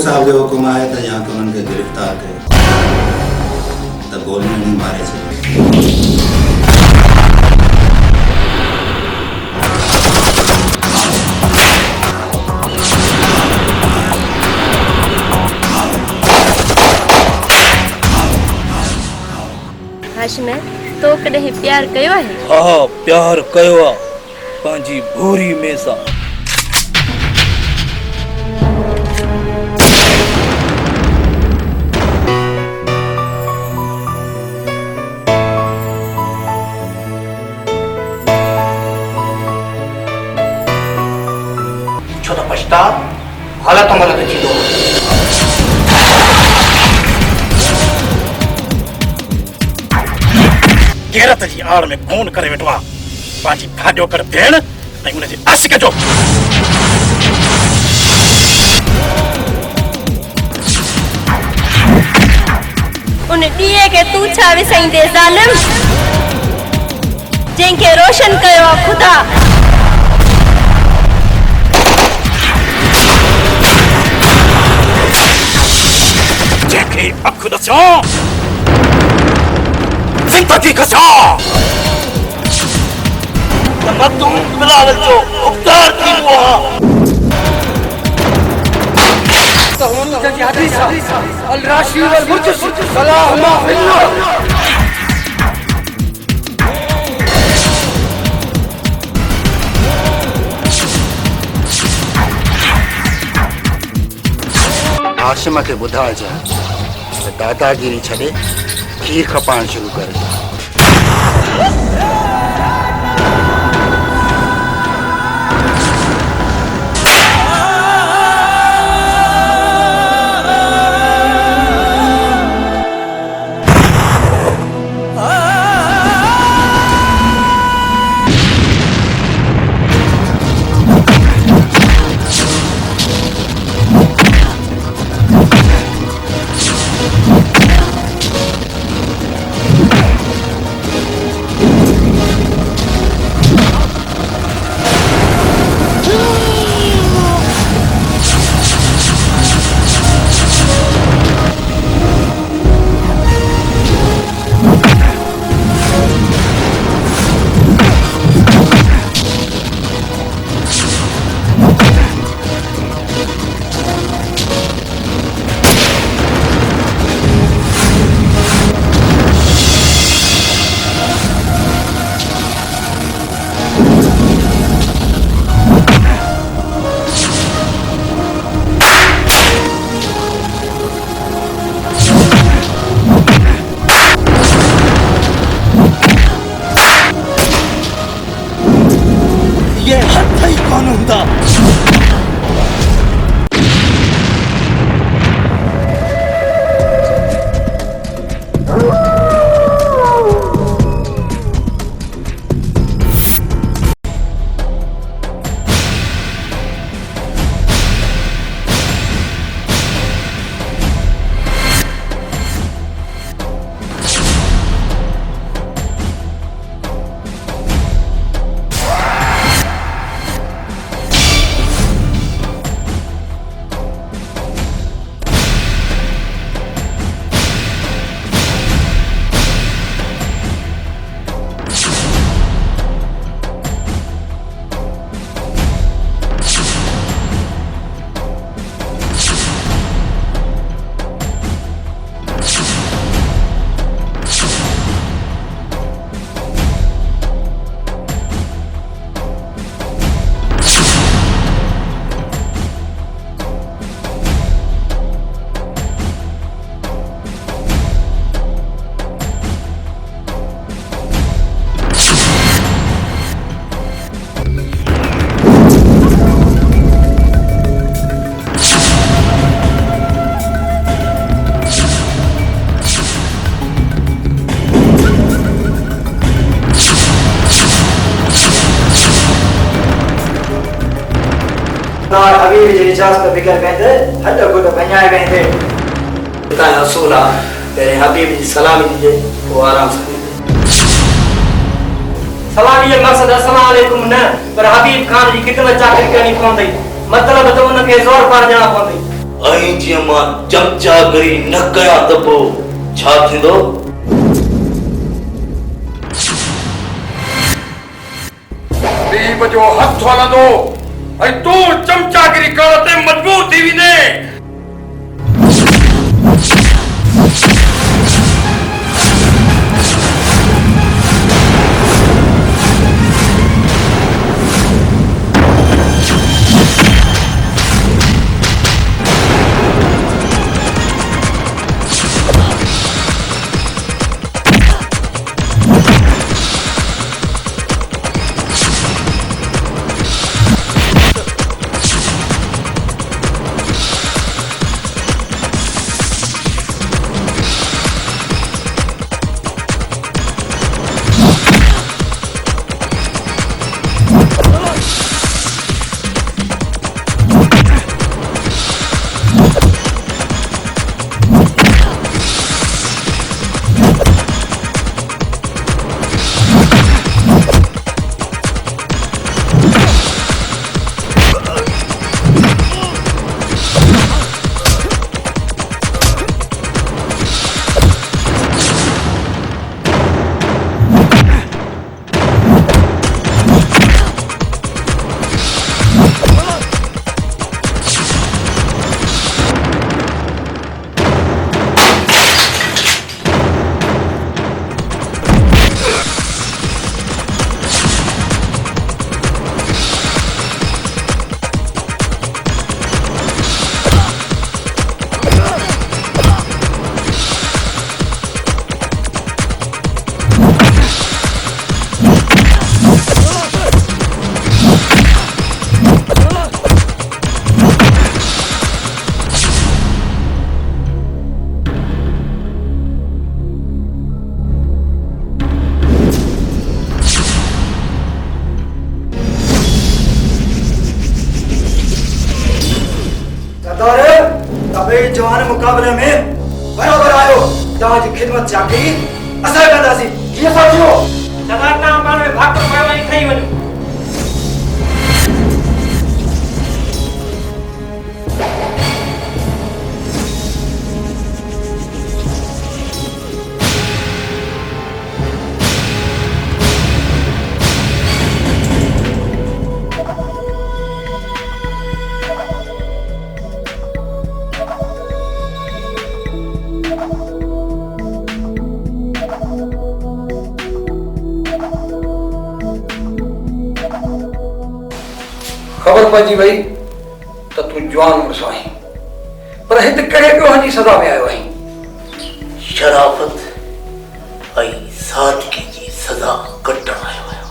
साहब जो हुक्म आए तो यहाँ के उनके गिरफ्तार कयो त गोली नहीं मारे छे। हाशिम तो कॾहिं प्यार कयो आहे? हाँ प्यार कयो आहे पंहिंजी भूरी में सां। छो त पछता हालत मलत थी दो। गैरत जी आड़ में खून करे वेठो आहे पंहिंजी भाॼो कर भेण ऐं हुनजे आशिक जो। उन ॾींहं खे तूं छा विसाईंदे ज़ालिम जंहिंखे रोशन कयो आहे ख़ुदा। जंहिंखे अखि ॾसियो ज़िंदगी खसा तमद्दुन बिलाल जो मुख्तार थींदो आहे। जी हदीस अल राशी वल मुजस सलाह मा फिल्ला। हाशिम खे ॿुधाइजे त दादागिरी छॾे खीर खपाइण शुरू करे। हबीब जी इजाज़त बगैर वेंदे हद गुड वञाए वेंदे ता असूल आहे तेरे हबीब जी सलामी ॾिजे वो आराम सां सलामी जो मक़सद अस्सलाम वालेकुम न पर हबीब खान जी खिदमत चाकरी करणी पवंदी मतलब तो उनखे ज़ोर पार ॾियणा पवंदी ऐं जीअं मां चमचागिरी न कयां त पोइ छा थींदो? बीब जो हथ हलंदो ऐं तूं चमचागिरी करण ते मजबूर थी वेंदे। जवान मुकाबले में बराबर आयो तव्हांजी खिदमत चाकी असां कंदासीं। कीअं सोचियो सरदार तव्हां पाण में भाग कर पायो ऐं ठही वञो। खबर पइजी वई त तूं जवान मुड़ुस आहीं, पर हिते कहिड़े ॻोह जी सज़ा में आयो आहीं? शराफ़त ऐं सादगी जी सज़ा कटण आयो आहियां।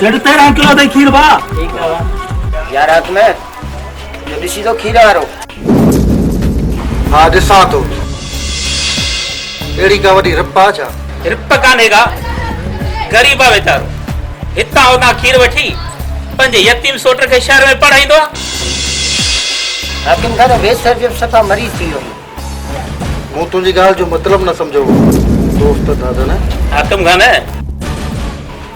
सेठ 13 किलो दे खीर बा। ठीक है यार रात में जो दिसी तो खीर वारो। हाँ ॾिसां थो अहिड़ी का वॾी रिपा छा? रिप कान्हेगा, गरीब आहे वीचारो, हितां होॾां खीर वठी पंहिंजे यतीम सोट खे शहर में पढ़ाईंदो आहे। हाकिम खां बेसर जो सफ़ा मरीज़ थी वियो। मूं तुंहिंजी ॻाल्हि जो मतिलबु न सम्झो दोस्त दादा न। हाकिम खान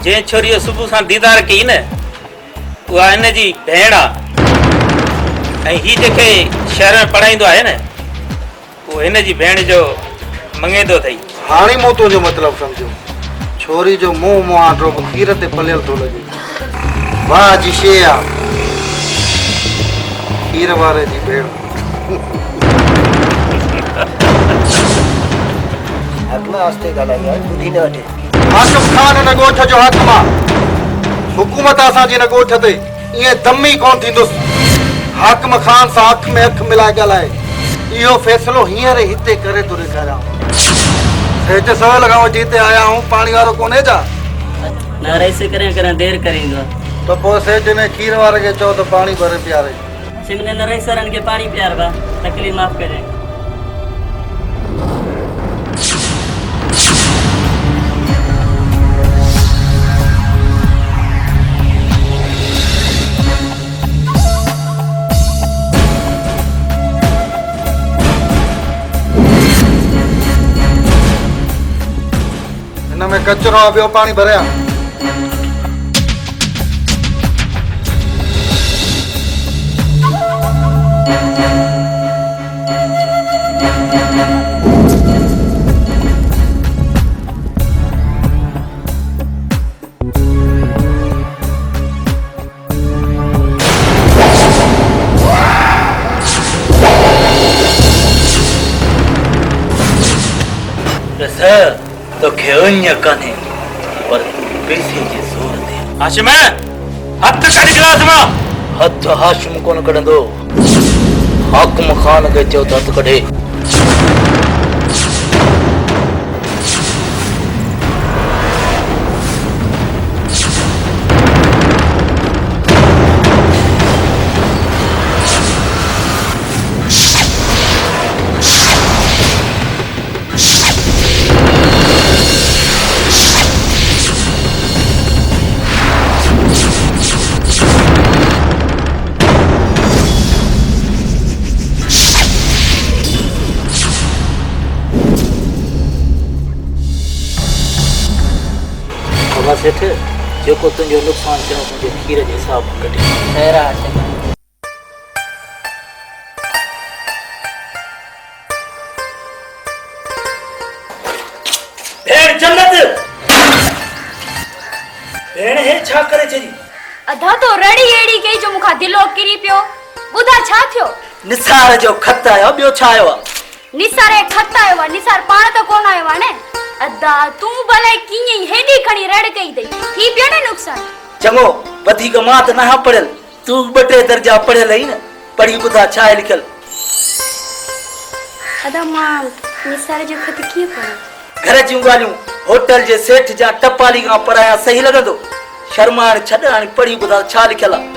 जे छोरी सुबह सां दीदार कई न उहा इन जी भेण आहे ऐं ही जेके शहर में पढ़ाईंदो आहे न उहो हिन जी भेण जो मंगेंदो अथई। हाणे मूं तुंहिंजो मतिलबु सम्झो। छोरी जो मुंहुं मुहांडो खीर ते पलियल थो लॻे। वाह जी शे आहे खीर वारे जी भेण। आस्ते ॻाल्हाई आहे ॿुधी न वठे। हाकिम खान हिन ॻोठ जो हाकिम आहे। हुकूमत असांजी हिन ॻोठ ते ईअं दम ई कोन थींदुसि। हाकिम खान सां अख में अख मिलाए ॻाल्हाए इहो फ़ैसिलो हींअर हिते करे थो ॾेखारियां। हेठि सवे लॻां वठी हिते आया हूं पाणी वारो कोन्हे छा? न रही करे देर करींदो त पोइ सेठ ने खीर वारे खे चओ त पाणी भरे पियारे। सिमने न रही सरन के पानी प्यार बा तकलीफ माफ करे। में कचरो आहे ॿियो पाणी भरिया। तो खेवन्य कने पर पैसे जी जोर दे। हाशिम हथ कढ गिलास मां। हथ हाशिम कोन कढंदो हाकिम खान के चओ त हथ कढे। सेठ जेको तुंहिंजो नुक़सान थियो मुंहिंजे खीर जे हिसाब कढे। खैर आहे भेण जन्नत भेण हे छा करे चई? अधा तो रड़ी एड़ी कई जो मुखा दिलो किरी पियो। ॿुधा छा थियो? निसार जो खत आयो ॿियो छा आयो? निसारे खत आयो निसार पाण तो कोन आयो ने। अदा तू भले कीअं हेडी खणी रड़ कई दई थी पियो ने नुक़सान। चङो वधीक मां त न पढ़ियल तू 2-3 दर्जा पढ़ियल आई न पढ़ी ॿुधा छा आहे लिखियल। अदा मां निसार जो खत कीअं पढ़ां? घर जूं ॻाल्हियूं होटल जे सेठ जा टपाली खां पढ़ाया सही लॻंदो? शर्माण छॾ हाणे पढ़ी ॿुधा छा लिखियल आहे।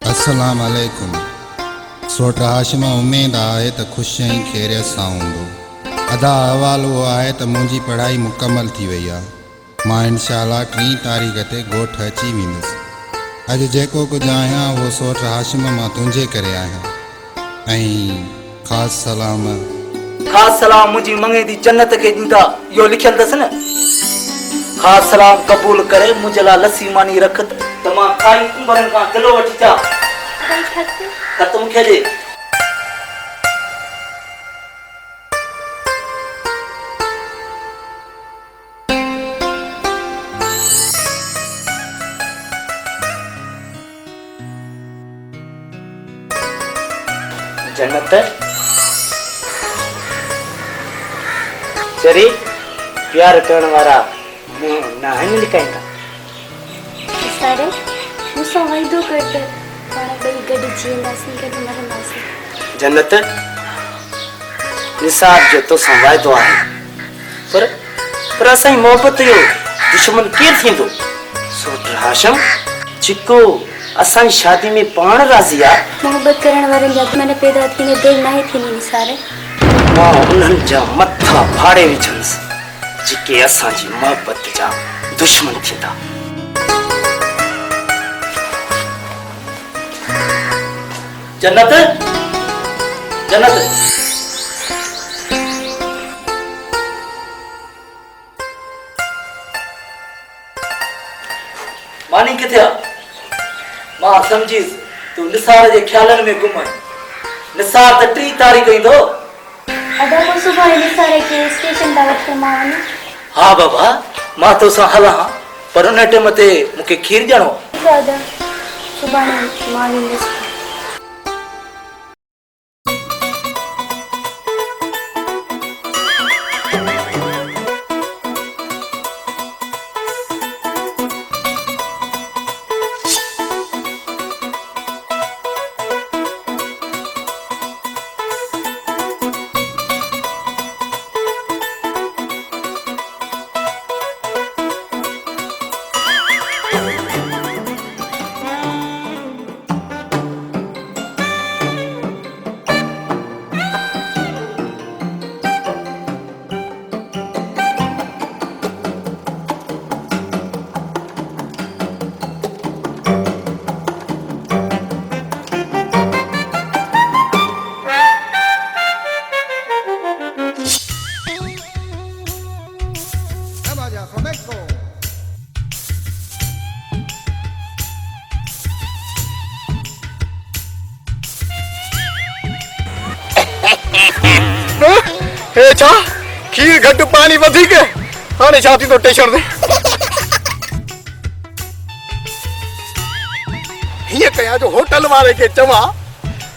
अस्सलाम वालेकुम। सोट हाशिम उम्मीद आहे त ख़ुशि ऐं ख़ैरियत सां हूंदो। अदा अहवाल उहो आहे त मुंहिंजी पढ़ाई मुकमल थी वई आहे। मां इंशाअल्लाह 3 तारीख़ ते ॻोठ अची वेंदुसि। अॼु जेको कुझु आहियां उहो सोट हाशिम मां तुंहिंजे करे आहियां। ऐं ख़ासि सलाम मुंहिंजी मंगेंदी जन्नत खे ॾींदा इहो लिखियल अथसि न। ख़ासि सलाम क़बूल करे मुंहिंजे लाइ लस्सी मानी रख त मां खाई उमरनि खां दिलो वठी अचां। खत मूंखे ॾे। जन्नत चरी प्यार करण वारा न आहिनि लिकाईंदा। सारे मूंसां वाइदो कर त पाण ॿई गॾु जींदासीं गॾु मरंदासीं। जन्नत निसाब जो तोसां वाइदो आहे पर असांजी मोहबत जो दुश्मन केरु थींदो? सोट हाशिम चिको असांजी शादी में पाण राज़ी आहे। मोहबत करण वारनि जा मन पैदा थींदे देरि नाहे थींदी निसारे। मां उन्हनि जा मथा फाड़े विझंदुसि जेके असांजी मोहबत जा दुश्मन थींदा। जन्नत पानी किथे मां समझीस तू निसार जे ख्यालन में घुम निसार त 3 तारीख़ ईंदो अदा को सुबह निसार के स्टेशन दा वक्त मां हाँ बाबा मां तो सा हला पर उन टाइम ते मुके खीर ॼणो दादा सुबह मां वेंदस छा खीर घट पानी वधीक हाणे छा थींदो टेशन ते हीअं कयां जो होटल वारे खे चवां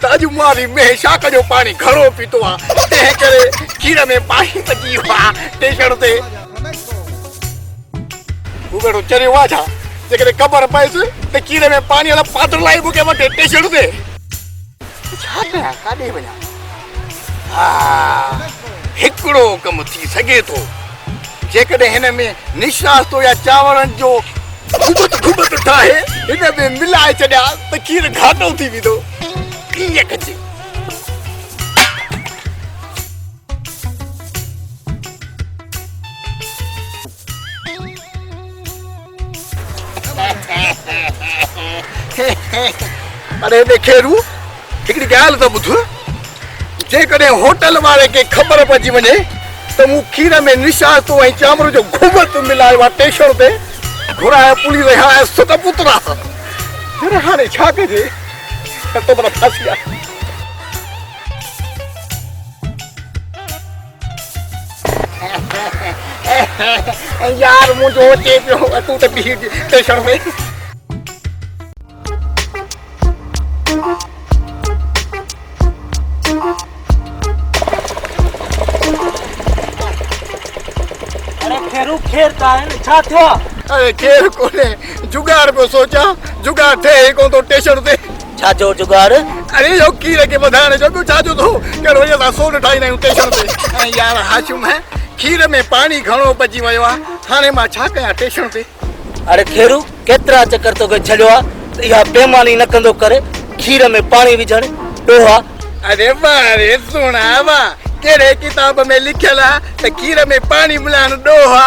त अॼु मारी में शाक जो पानी घणो पीतो आहे तंहिं करे खीर में पाणी पची वियो आहे टेशन ते हू वेठो चरियो आहे छा जेकॾहिं ख़बर पएसि त खीर में पाणी वाला पात्र लाइ मूंखे वठे टेशन ते छा कयां काॾे वञां हा हिकिड़ो कमु थी सघे थो जेकॾहिं हिन में निशास्तो या चांवरनि जो घुबत ठाहे हिन में मिलाए छॾिया त खीर घाटो थी वेंदो कीअं कजे अरे खेरू हिकिड़ी ॻाल्हि त ॿुध जेकॾहिं होटल वारे खे ख़बर पइजी वञे त मूं खीर में निशास्तो ऐं चांवर जो घुबत मिलायो आहे टेशन ते घुराए पुलिस रहिया सुत पुतरा पर हाणे छा कजे त पर फासी आहे यार मुंहिंजो अचे पियो तूं त बीह टेशन में खेरू खेर का है छा थियो अरे खेर कोने जुगाड़ पे सोचा जुगाड़ थे को तो टेशन ते छा जो जुगाड़ अरे यो खीर के बधाने जो छा जो तो केड़ो ये सोन ठाई नहीं टेशन ते यार हाशिम है खीर में पानी घणो पची वयो आ थाने मा छा कया टेशन ते अरे खेरू केतरा चक्कर तो के छड़ियो आ या बेमानी न कंदो करे खीर में पानी विझण डोहा अरे बारे सुना वा केड़े किताब में लिखल है त खीर में पानी मिलान डोहा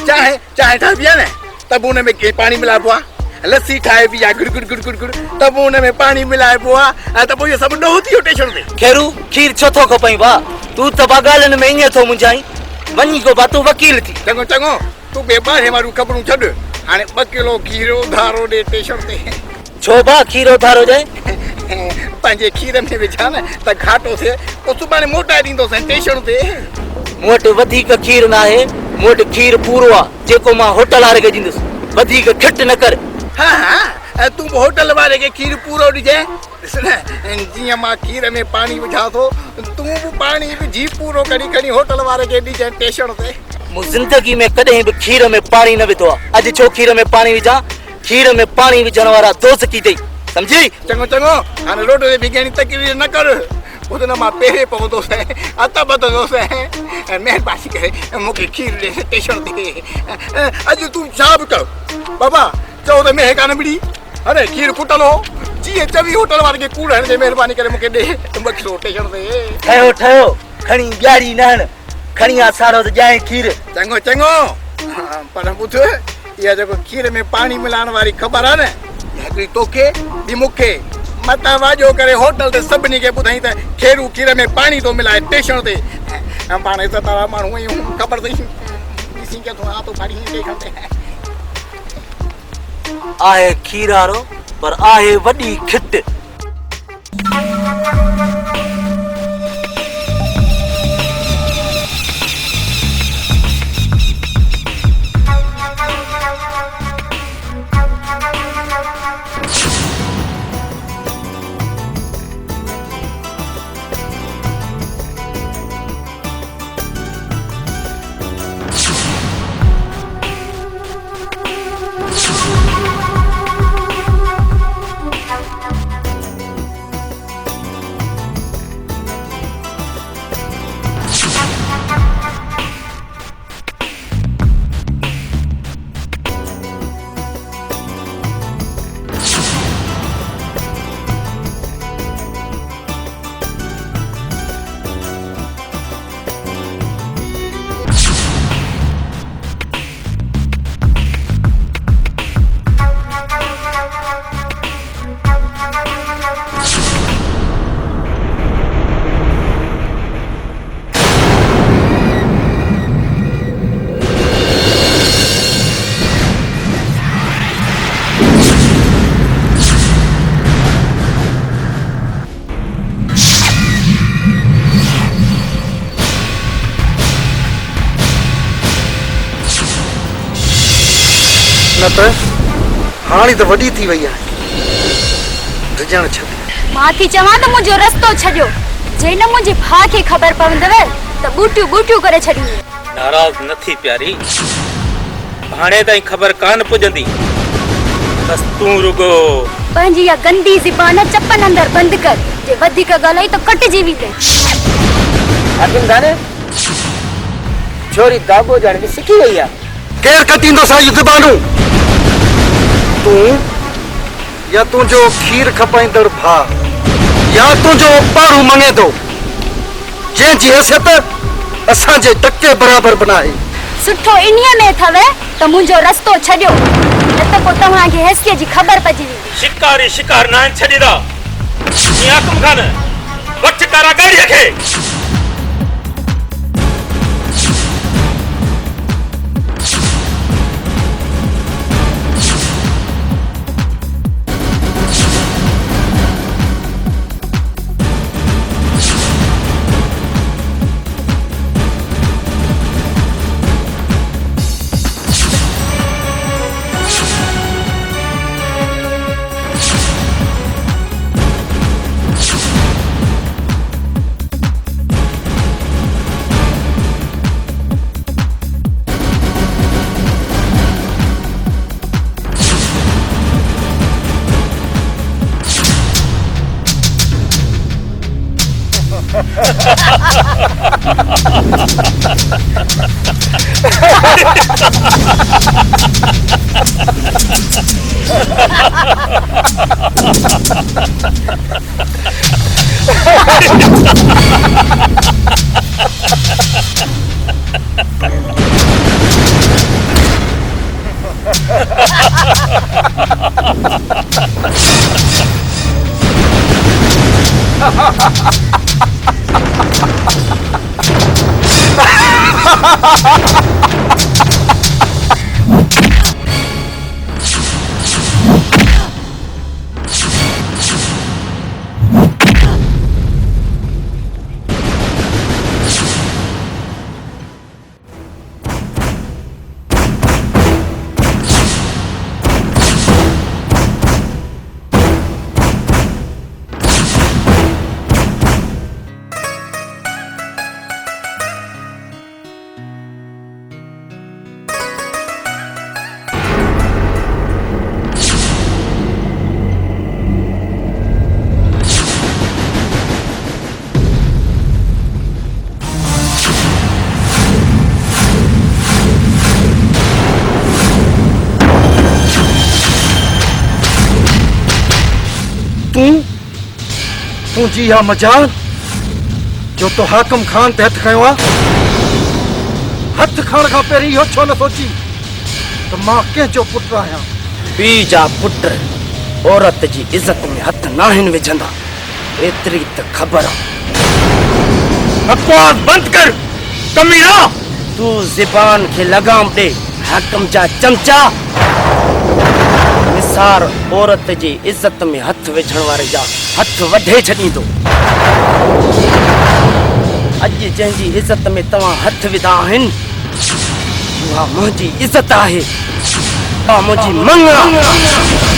चाहे चाहे ठाबिया ने तब उन में के पानी मिला बुआ लस्सी ठाए पिया गुड़ गुड़ गुड़ गुड़ गुड़ तब उन में पानी मिलाए बुआ तब ये सब डोह थी टेशन में खेरू खीर छथो खपई बा तू त बगालन में इए थो मुंजाई वनी को बातू वकील थी चंगो चंगो तू बेबारे मारू खबरू छड हाने 2 किलो खीर उधारो दे टेशन ते छो बा खीर उधारो जाए पंजे खीर में विझा न त घाटो थे ओ सुबाने मोटा दींदो से टेशन ते मोट वधिक खीर ना है मोट खीर पूरो आ जेको मा होटल वाले के जिंदस वधिक खट न कर हां हां तू होटल वाले के खीर पूरो दीजे सुन जिया मा खीर में पानी विझा तो तू पानी भी जी पूरो करी करी होटल वाले के दीजे टेशन ते मु जिंदगी में कदे भी खीर में पानी न विधो आज छो खीर में पानी विझा खीर में पानी विझण वाला दोस्त की दई समझी चंगो चंगो हाने रोड ते बिगणी तकलीफ न कर उधर मा पेरे पवंदो से आता बदलो से मेहरबानी करे मुके खीर दे टेशन ते आज तू साहब कर बाबा चौदह में कान बिड़ी अरे खीर फुटलो जी चवी होटल वाले के कूड़ हण दे मेहरबानी करे मुके दे मखरो टेशन ते ठयो ठयो खणी ब्याड़ी नहन खणिया सारो त जाए खीर चंगो चंगो पर बुध ये जो खीर में पानी मिलाने वाली खबर है न तोखे भी मुखे मता वाजो करे होटल ते सबनी के बुधाई त खेरू खीर में पानी तो मिलाए टेशन ते हम पाने त तारा मानू ही खबर दई किसी के तो आ तो पानी टेशन ते आहे खीरारो पर आहे वॾी खिट। न त हाणे त वॾी थी वई आहे, रिजण छॾ। मां थी चवां त मुंहिंजो रस्तो छॾियो, जे न मुंहिंजे भाउ खे ख़बर पवंदव त बूटियूं बूटियूं करे छॾींदो। नाराज़ न थी प्यारी, हाणे ताईं ख़बर कान पुॼंदी, बस तूं रुगो पंहिंजी इहा गंदी ज़बान चपन अंदर बंदि कर, जे वधीक ॻाल्हाई त कटिजी वेंदे। हाकिम गाने छोरी दाबो ॼण बि सिखी वई आहे। केरु कटींदो सा इहो ज़बानूं? तूं या तुंहिंजो खीर खपाईंदड़ भाउ या तुंहिंजो पारू मङे थो, जंहिंजी हैसियत असांजे टके बराबरि बनाए। सुठो इन्हीअ में अथव त मुंहिंजो रस्तो छॾियो, न त पोइ तव्हांखे हैसियत जी ख़बर पइजी वेंदी। शिकारी शिकार न छॾींदा, इहा कम कान वठ कारा गाड़ीअ खे। तुंहिंजी इहा मजाल जो तो हाकिम खान ते हथ खयो आहे? हथ खणण खां पहिरीं इहो छो न सोची त मां कंहिंजो पुटु आहियां? पीउ जा पुट औरत जी इज़त में हथ नाहिन विझंदा, एतिरी त ख़बर आहे। बकवास बंद कर कमीना। तू ज़बान खे लगाम दे, हाकिम जा चमचा। कौसार औरत जी इज्जत में हथ विझण वारे जा हथ वढे छॾींदो। अॼु जंहिंजी इज्जत में तव्हां हथ विधा आहिनि उहा मुंहिंजी इज्जत आहे, उहा मुंहिंजी मंग आहे।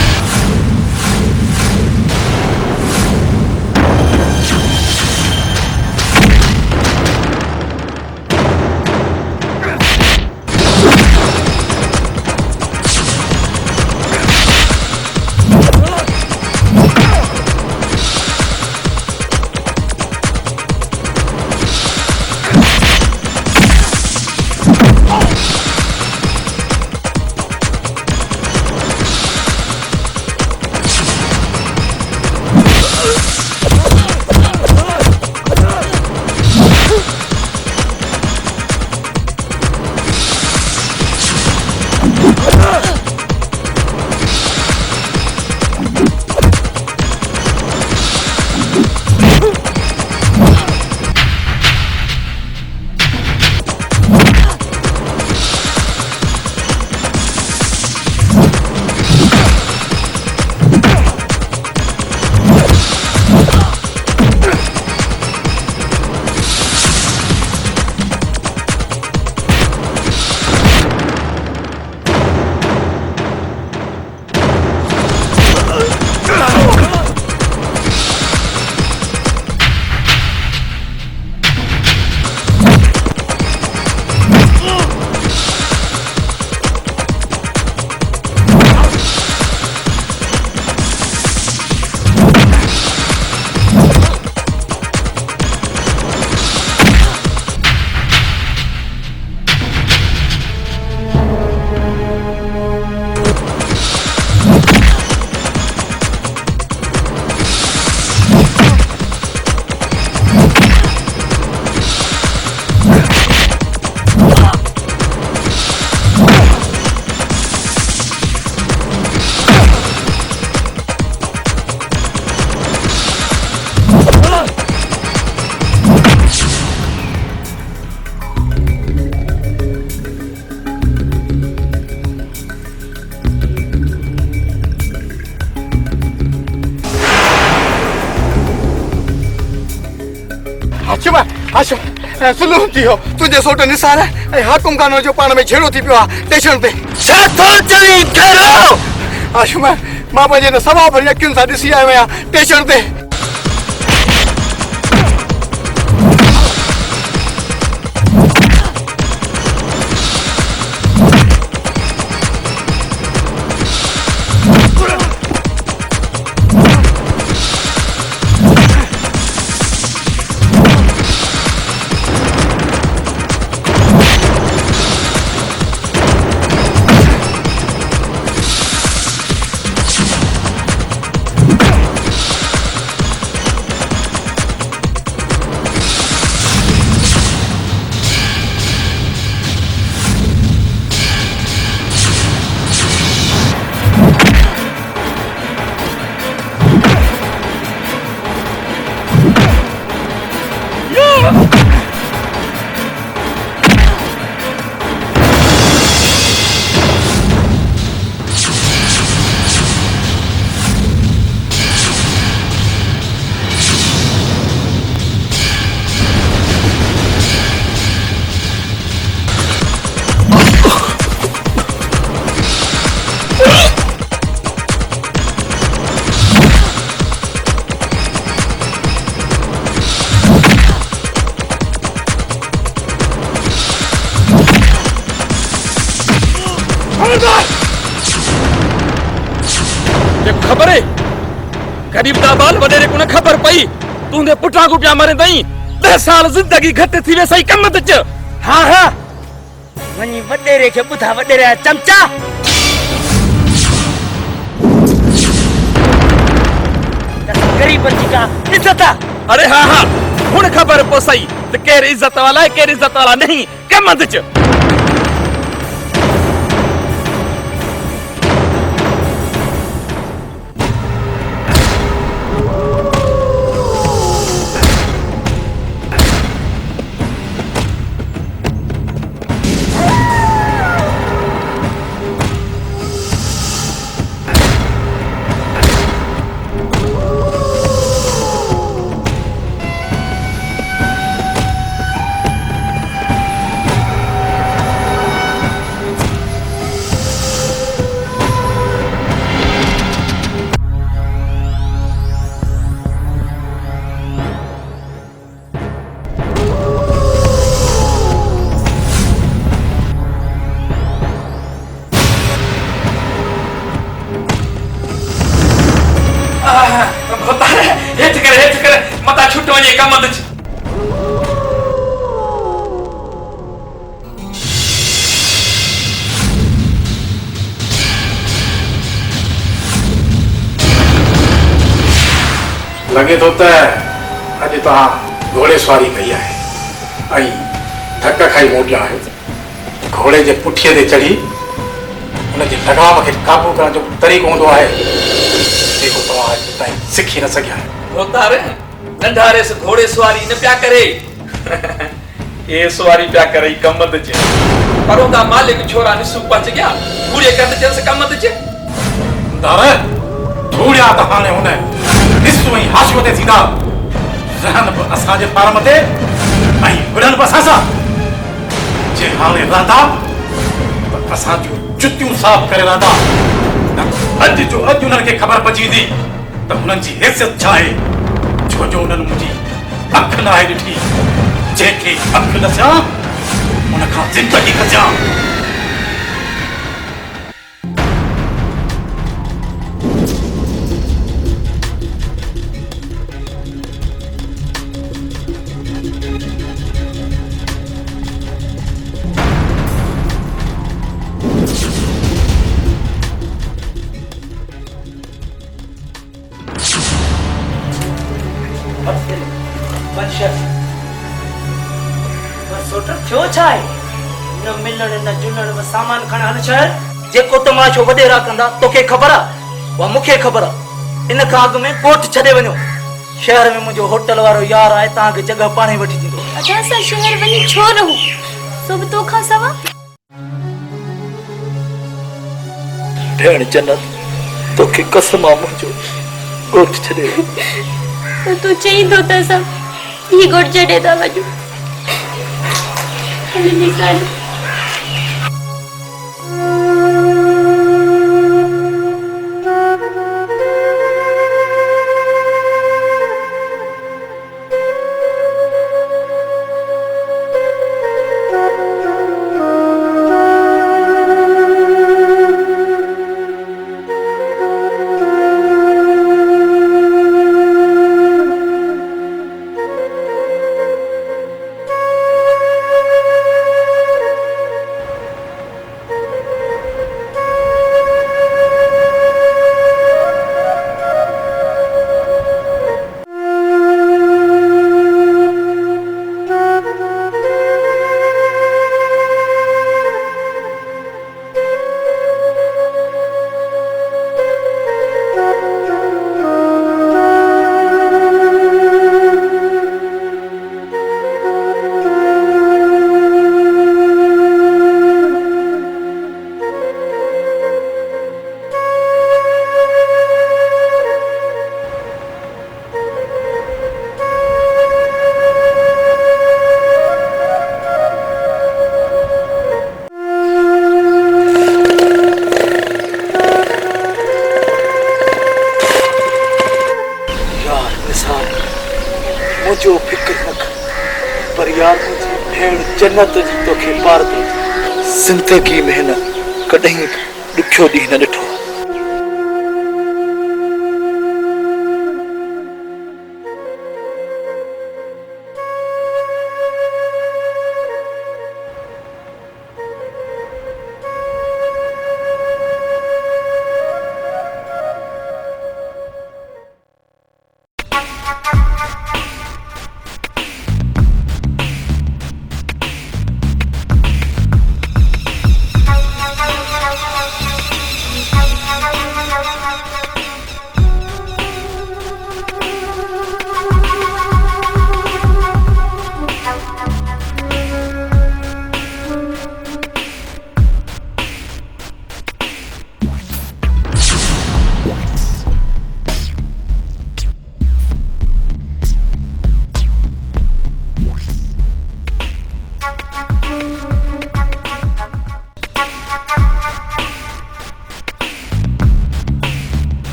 सुनो थियो तुझे सोट निसार है हाकुम खानो जो पान में छेड़ो थी पियो स्टेशन पे छा थो चई करो आशुमा मां पंहिंजे न सवा भरी अखियुनि सां ॾिसी आयो आहियां स्टेशन ते। खबर है गरीब दा बाल वडेरे को न खबर पई तूंदे पुटा को पिया मरे दई 10 साल जिंदगी घट थी वे सही कम त च। हाँ हाँ वनी वडेरे के बुधा वडेरे चमचा गरीब जी का इज्जत। अरे हाँ हाँ हुन खबर पो सही त केर इज्जत वाला है केर इज्जत वाला नहीं कम त च। होता है हेठ करे मता छुट वने कम दच लगे तो अॼु तव्हां घोड़े सवारी कई आहे ऐं धक खाई मोटिया आहियो घोड़े जे पुठीअ ते चढ़ी उनजे लगाम खे काबू करण जो तरीक़ो हूंदो आहे जेको तव्हां अॼु ताईं सिखी न सघिया आहियो। होता रे नंढारे से घोड़े सवारी न पिया करे ये सवारी पिया करे कम दचे परों का मालिक छोरा निसु पहुंच गया पूरे कर जन से कम दचे दारे धूड़िया त हाणे हुन निसु ऐं हाशियो ते थींदा रहन बि असांजे पार मथे ऐं विढ़न बि असां सां जे हाणे रहंदा त असां जूं जुतियूं साफ़ करे रहंदा अॼु जो अॼु उन्हनि खे ख़बर पइजी वेंदी त हुननि जी हैसियत छा आहे छो जो उन्हनि मुंहिंजी अखि न आहे ॾिठी जंहिंखे अखि ॾसियां उन खां ज़िंदगी खचां। छो छाए न मिलण न जुलण में सामान खण हल शहर जेको तमाशो वडेरा कंदा तोखे ख़बर आहे वा मूंखे ख़बर आहे इन खां अॻु में कोट छॾे वञो शहर में मुंहिंजो होटल वारो यार आहे तव्हांखे जॻह पाणे वठी ॾींदो। अच्छा असां शहर वञी छो रहूं सभु तोखां सवा भेण जन्नत तोखे कसम आहे मुंहिंजो कोट छॾे त तूं चईंदो त असां ही गोट छॾे था वञूं हली निकाल मुझो फिक्र न कर पर यार मुझी भेण जन्नत जी तोखे पार थी जिंदगी में न कॾहिं ॾुखियो ॾींहुं न ॾिठो।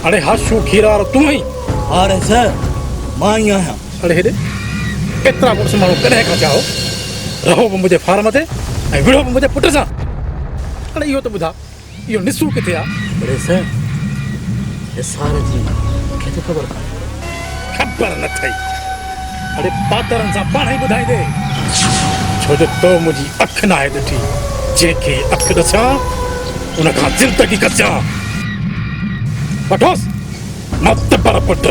अरे हाशू खीरा और तू ही अरे सर मां ही आया अरे हेॾे एतिरा पुरुष माण्हू कॾहिं खां चाहो रहो बि मुंहिंजे फार्म ते ऐं विढ़ो बि मुंहिंजे पुट सां अरे इहो त ॿुधा इहो निसू किथे आहे अरे सर सार जी खे त ख़बर कान्हे ख़बर न थई अरे पातरनि सां पाण ई ॿुधाईंदे छो जो तो मुंहिंजी अखि न आहे ॾिठी जंहिंखे अखि ॾसां उन खां ज़िंदगी कसां वठोसि मातबर पुट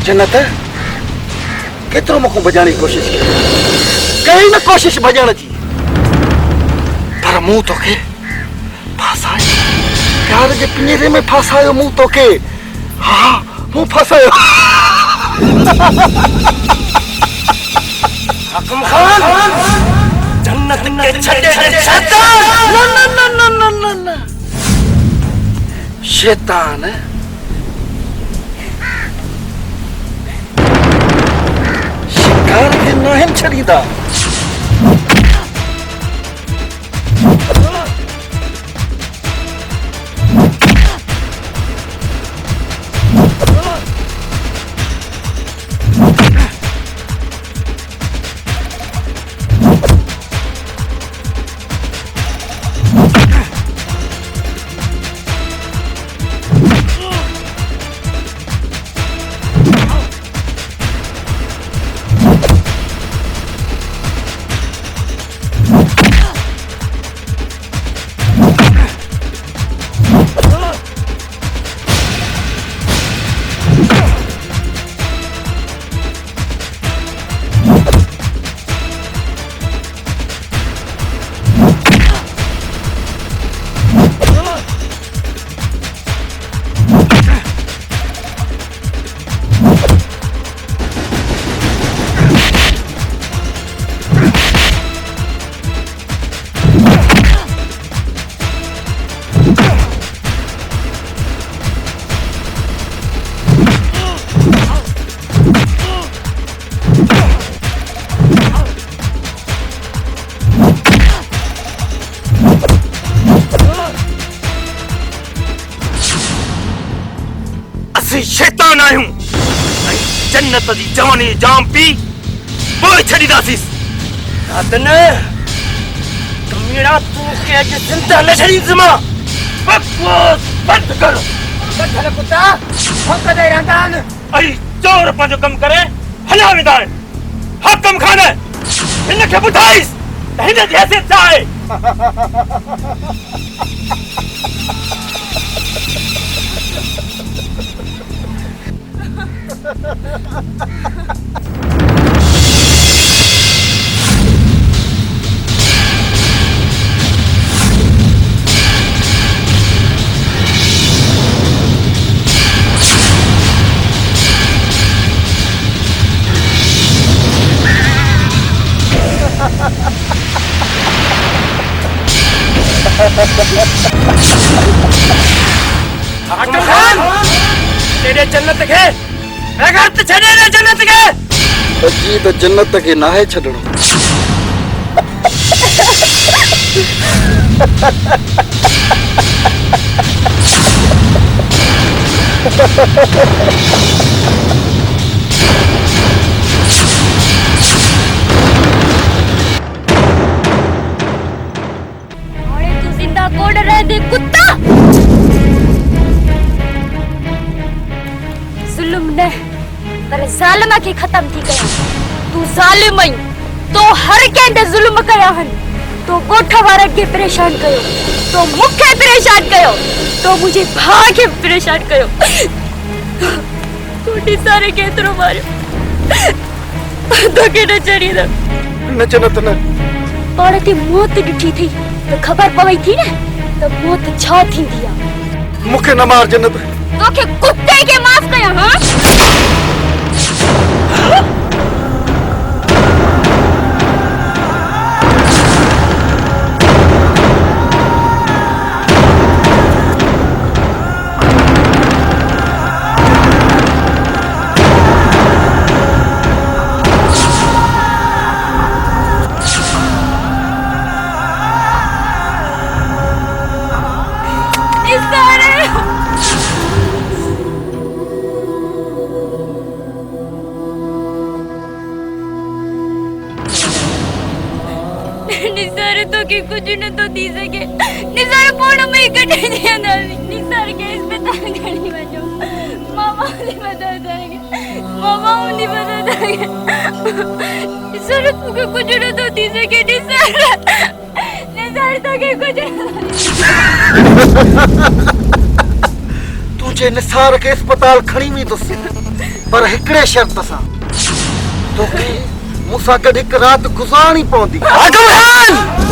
जन्नत केतिरो मूंखे भॼण जी कोशिशि कई न कोशिशि भॼण जी पर मूं तोखे फासायो प्यार जे पिंजरे में फासायो मूं तोखे हा मूं फासायो हकम खान जन्नत के छड़े शैतान न शैतान शिकार के नाहिन छड़ीदा शैतान आहियूं जन्नत जी जवानी जाम पी बोल छड़ी दासीस दादन कमीड़ा तू के आज जिंदा न छड़ी जमा बकवास बंद कर बठल कुत्ता हम कदे रहंदान आई चोर पंजो कम करे हला विदाय हकम खाने इनके बुधाइस हिन जैसे चाहे हकम खान तेरे जन्नत के अगर तो छड़े ना जन्नत के जी तो जन्नत के ना है छड़नो अरे तू जिंदा कोड रह दे कुत्ता जुल्म ने पर जालिमा के खत्म थी कया तू जालिम आई तो हर कंदे जुल्म कया हन तो गोठा वारन के परेशान कयो तो मुखे परेशान कयो तो मुझे भा के परेशान कयो तोड़ी सारे केतरो मारे तो के न चढ़ी द न जन्नत न और ते मौत डिठी थी तो खबर पवई थी ना तो मौत छा थी दिया मुखे न मार जन्नत तो के कुत्ते के माफ कया हां के कुछ न तो दी सके निसार फोन में कटे दिया ना निसार के अस्पताल गनी बजो मामा ने बता देंगे मामा ने बता देंगे निसार को कुछ न तो दी सके निसार तो के कुछ तुझे निसार के अस्पताल खड़ी में तो पर हिकड़े शर्त सा तो के मुसा गड एक रात गुजारनी पौंदी आगमन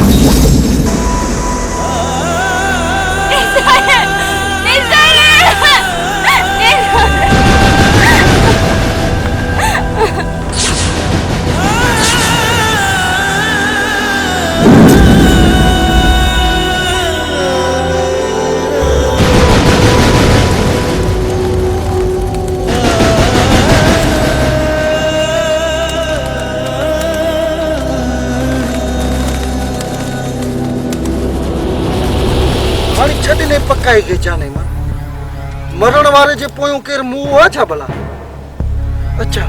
छड़ने पकाई के जाने मां मरण वाले जे पोयो केर मुंह आ छा भला अच्छा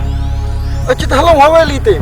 अच्छा तो हलो हवेली ते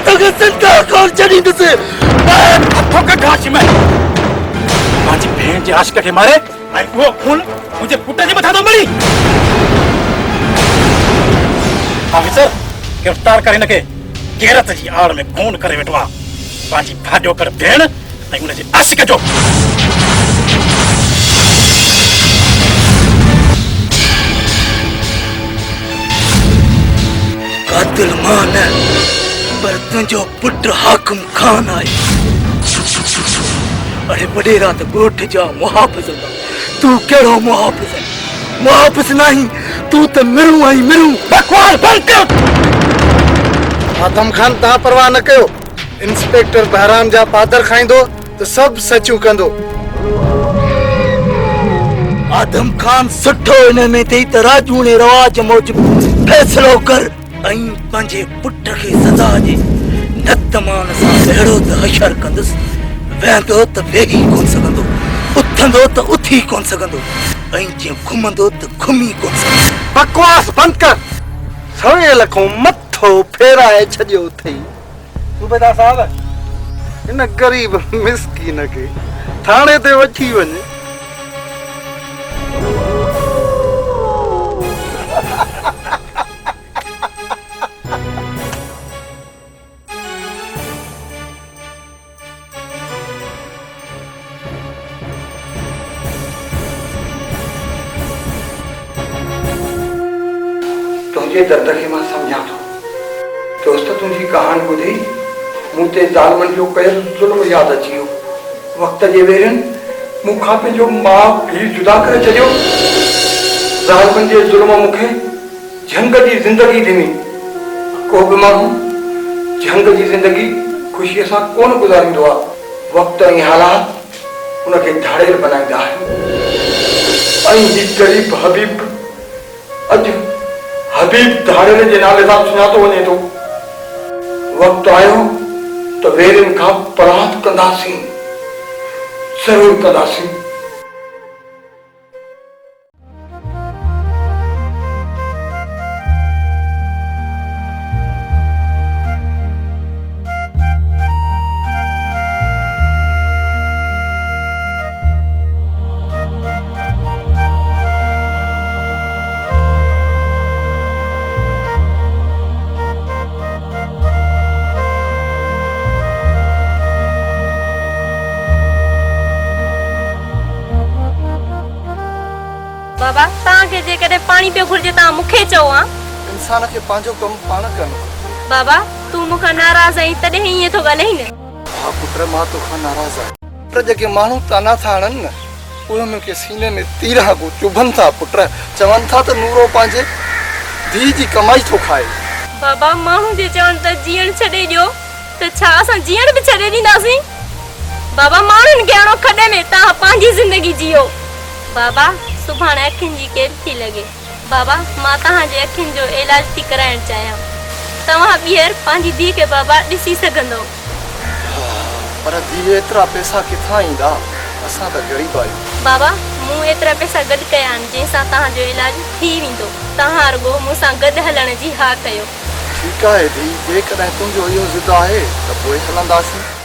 तोखे जिंदा कोन छॾींदुसि हथों के घास में मुंहिंजी भेण जे आशिक खे मारे ऐं उहो खून मुंहिंजे पुट जे मथां थो मरी ऑफिसर गिरफ़्तार करे हिनखे गैरत जी आड़ में खून करे वेठो आहे पंहिंजी भाॼो कर भेण ऐं हुनजे आशिक जो कातिल मां न पर तुंहिंजो पुट हाकिम खान आहे अरे वॾेरा त ॻोठ जा मुहाफ़िज़ हूंदा तूं कहिड़ो मुहाफ़िज़ नहीं तूं त मिरूं आई मिरूं बकवास बंद कर आदम खान तव्हां परवाह न कयो इंस्पेक्टर बहराम जा पादर खाईंदो त सभु सचूं कंदो आदम खान सुठो हिन में अथई त राजूणे रवाज मूजिब फ़ैसिलो कर ऐं पंहिंजे पुट खे सज़ा ॾे न त मां हुन सां अहिड़ो त हशर कंदुसि वेहंदो त वेही कोन सघंदो उथंदो त उथी कोन सघंदो ऐं जीअं घुमंदो त घुमी कोन सघंदो बकवास बंद कर सवेल खां मथो फेराए छॾियो अथई सूबेदार साहब हिन ग़रीब मिसकीन खे थाणे ते वठी वञे तुझे दर्द खे मां समझां थो दोस्त तुंहिंजी कहाणी ॿुधी मूं ते ज़ालमनि जो कयल ज़ुल्म यादि अची वियो वक़्त जे वेरनि मूंखां पंहिंजो माउ पीउ जुदा करे छॾियो ज़ालमनि जे ज़ुल्म मूंखे झंग जी ज़िंदगी ॾिनी को बि माण्हू झंग जी ज़िंदगी ख़ुशीअ सां कोन गुज़ारींदो आहे वक़्त ऐं हालात उनखे ढाड़ेल बनाईंदा आहिनि ऐं ही ग़रीब हबीब अॼु हबीब धाड़ेल जे नाले सां सुञातो वञे थो वक़्तु आयो त वेरनि खां परात कंदासीं ज़रूरु कंदासीं बाबा तव्हांखे जेकॾहिं पाणी पियो घुरिजे तव्हां मूंखे चओ हा इंसान खे पंहिंजो कमु पाण करणो बाबा तूं मूंखां नाराज़ आहीं तॾहिं ईअं थो ॻाल्हाई न हा पुट मां तोखां नाराज़ आहियां पर जेके माण्हू ताना था हणनि न उहे मूंखे सीने में तीर हणो चुभनि था पुट चवनि था त नूरो पंहिंजे धीउ जी कमाई थो खाए बाबा माण्हू जे चवनि त जीअण छॾे ॾियो त छा असां जीअण बि छॾे ॾींदासीं बाबा माण्हुनि खे हणो खॾे में तव्हां पंहिंजी ज़िंदगी जियो बाबा सुभाणे अखियुनि जी केर थी लॻे बाबा मां तव्हांजे अखियुनि जो इलाज थी कराइण चाहियां तव्हां ॿीहर पंहिंजी धीउ खे बाबा ॾिसी सघंदव पर धीउ एतिरा पैसा किथां ईंदा असां त ग़रीब आहियूं बाबा मूं एतिरा पैसा गॾु कया आहिनि जंहिंसां तव्हांजो इलाज थी वेंदो तव्हां रुॻो मूंसां गॾु हलण जी हा कयो ठीकु आहे धीउ जेकॾहिं तुंहिंजो इहो ज़िद आहे त पोइ हलंदासीं